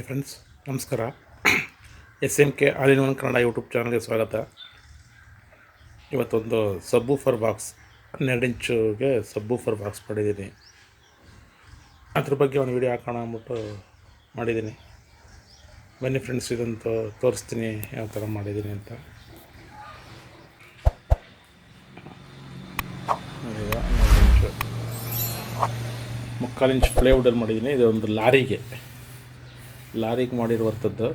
Hi friends, ನಮಸ್ಕಾರ. SMK ಆಲ್-ಇನ್-ಒನ್ Kannada YouTube ಚಾನಲ್ಗೆ ಸ್ವಾಗತ. ಇವತ್ತೊಂದು ಸಬ್ವೂಫರ್ ಬಾಕ್ಸ್ 12 ಇಂಚುಗೆ ಸಬ್ವೂಫರ್ ಬಾಕ್ಸ್ ಮಾಡಿದ್ದೀನಿ. ಅದ್ರ ಬಗ್ಗೆ ಒಂದು ವಿಡಿಯೋ ಹಾಕೋಣ ಅಂದ್ಬಿಟ್ಟು ಮಾಡಿದ್ದೀನಿ. ಬನ್ನಿ ಫ್ರೆಂಡ್ಸ್, ಇದಂತೂ ತೋರಿಸ್ತೀನಿ ಯಾವ ಥರ ಮಾಡಿದ್ದೀನಿ ಅಂತ. ಈಗ 12 ಇಂಚು 3/4 ಇಂಚ್ ಪ್ಲೇವುಡಲ್ಲಿ ಮಾಡಿದ್ದೀನಿ. ಇದು ಒಂದು ಲಾರಿಗೆ ಮಾಡಿರುವಂಥದ್ದು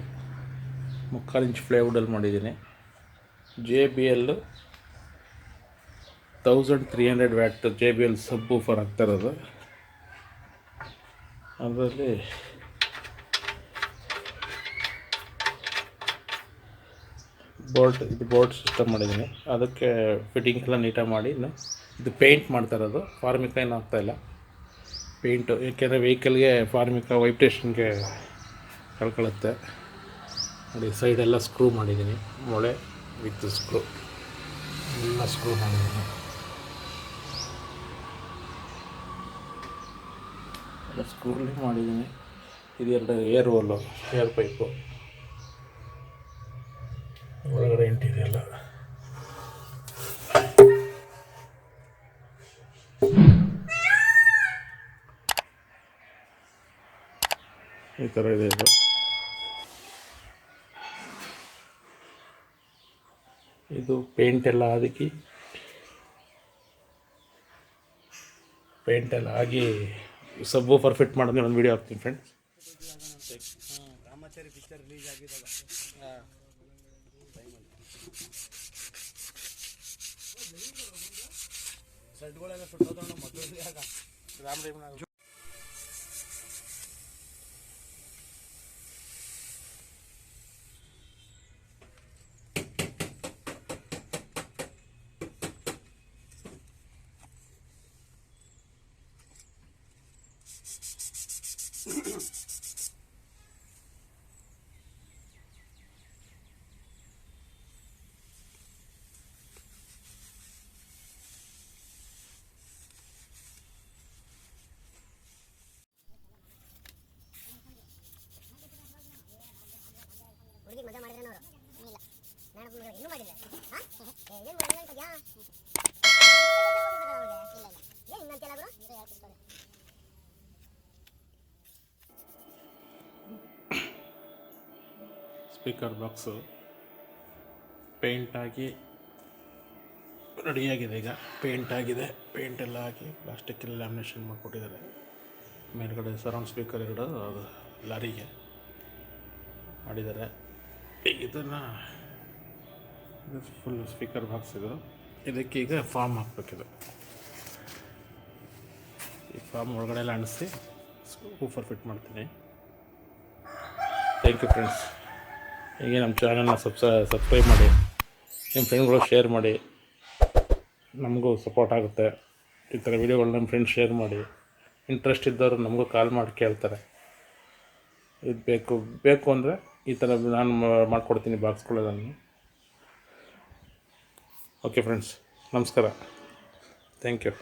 3/4 ಇಂಚ್ ಪ್ಲೇವುಡಲ್ಲಿ ಮಾಡಿದ್ದೀನಿ. JBL 1300 ವ್ಯಾಟ್ JBL ಸಬ್ವೂಫರ್ ಆಗ್ತಾ ಇರೋದು. ಅದರಲ್ಲಿ ಬೋರ್ಡ್ ಸಿಸ್ಟಮ್ ಮಾಡಿದ್ದೀನಿ. ಅದಕ್ಕೆ ಫಿಟ್ಟಿಂಗ್ ಎಲ್ಲ ನೀಟಾಗಿ ಮಾಡಿ ಇದು ಪೇಂಟ್ ಮಾಡ್ತಾ ಇರೋದು. ಫಾರ್ಮಿಕ ಏನು ಆಗ್ತಾಯಿಲ್ಲ, ಪೇಂಟು. ಏಕೆಂದರೆ ವೆಹಿಕಲ್ಗೆ ಫಾರ್ಮಿಕ ವೈಬ್ರೇಷನ್ಗೆ ಕಳ್ಕೊಳ್ಳುತ್ತೆ. ನೋಡಿ, ಸೈಡೆಲ್ಲ ಸ್ಕ್ರೂ ಮಾಡಿದ್ದೀನಿ. ಮೊಳೆ ವಿತ್ ಸ್ಕ್ರೂ ಎಲ್ಲ ಸ್ಕ್ರೂ ಮಾಡಿದ್ದೀನಿ. ಎಲ್ಲ ಸ್ಕ್ರೂಲಿ ಮಾಡಿದ್ದೀನಿ. ಇದು 2 ಏರ್ ಪೈಪು ಒಳಗಡೆ ಇಂಟಿರಿಯಲ್ಲ. ಈ ಥರ ಇದೆ. ಇದು ಪೇಂಟ್ ಎಲ್ಲ ಆಗಿ ಸಬ್ವೂಫರ್ ಫಿಟ್ ಮಾಡೋದು ಒಂದು ವಿಡಿಯೋ ಹಾಕ್ತೀನಿ ಫ್ರೆಂಡ್ಸ್. ರಾಮಾಚಾರಿ ಪಿಕ್ಚರ್ ರಿಲೀಸ್ ಆಗಿದ್ದಲ್ಲ, ಸೆಟ್ಗಳೆಲ್ಲ ಸುಟ್ಟೋದವನು ಮಕ್ಕಳಿಗೆ ರಾಮದೇವನ. ಹುಡುಗಿ ಮದುವೆ ಮಾಡಿದ್ರೆ ನೋಡು, ಇಲ್ಲ ನಾನು ಇನ್ನೂ ಮಾಡಿಲ್ಲ. ಏನು ಮಾಡಿಲ್ಲ ಅಂತ ಯಾ ಇಲ್ಲ ಏನು ಇನ್ನಂತೆಲ್ಲ ಗುರು ಇದು ಹೇಳ್ತಿರ್ತಾರೆ. ಸ್ಪೀಕರ್ ಬಾಕ್ಸು ಪೇಂಟಾಗಿ ರೆಡಿಯಾಗಿದೆ. ಈಗ ಪೇಂಟ್ ಎಲ್ಲ ಹಾಕಿ ಪ್ಲಾಸ್ಟಿಕ್ಕೆಲ್ಲ ಲ್ಯಾಮಿನೇಷನ್ ಮಾಡಿಕೊಟ್ಟಿದ್ದಾರೆ. ಮೇಲ್ಗಡೆ ಸರೌಂಡ್ ಸ್ಪೀಕರ್ 2 ಅದು ಲಾರಿಗೆ ಮಾಡಿದ್ದಾರೆ. ಇದು ಫುಲ್ ಸ್ಪೀಕರ್ ಬಾಕ್ಸ್. ಇದಕ್ಕೆ ಈಗ ಫಾರ್ಮ್ ಹಾಕಬೇಕಿದೆ. ಈ ಫಾರ್ಮ್ ಒಳಗಡೆ ಎಲ್ಲ ಅಣಿಸಿ ವೂಫರ್ ಫಿಟ್ ಮಾಡ್ತೀನಿ. Thank you friends. ಹೀಗೆ ನಮ್ಮ ಚಾನಲ್ನ ಸಬ್ಸ್ಕ್ರೈಬ್ ಮಾಡಿ, ನಿಮ್ಮ ಫ್ರೆಂಡ್ಗಳು ಶೇರ್ ಮಾಡಿ, ನಮಗೂ ಸಪೋರ್ಟ್ ಆಗುತ್ತೆ. ಈ ಥರ ವೀಡಿಯೋಗಳು ನಮ್ಮ ಫ್ರೆಂಡ್ಸ್ ಶೇರ್ ಮಾಡಿ. ಇಂಟ್ರೆಸ್ಟ್ ಇದ್ದವರು ನಮಗೂ ಕಾಲ್ ಮಾಡಿ ಕೇಳ್ತಾರೆ, ಇದು ಬೇಕು ಅಂದರೆ ಈ ಥರ ನಾನು ಮಾಡಿಕೊಡ್ತೀನಿ ಬಾಕ್ಸ್ಗಳೆಲ್ಲನೂ. ಓಕೆ ಫ್ರೆಂಡ್ಸ್, ನಮಸ್ಕಾರ. Thank you.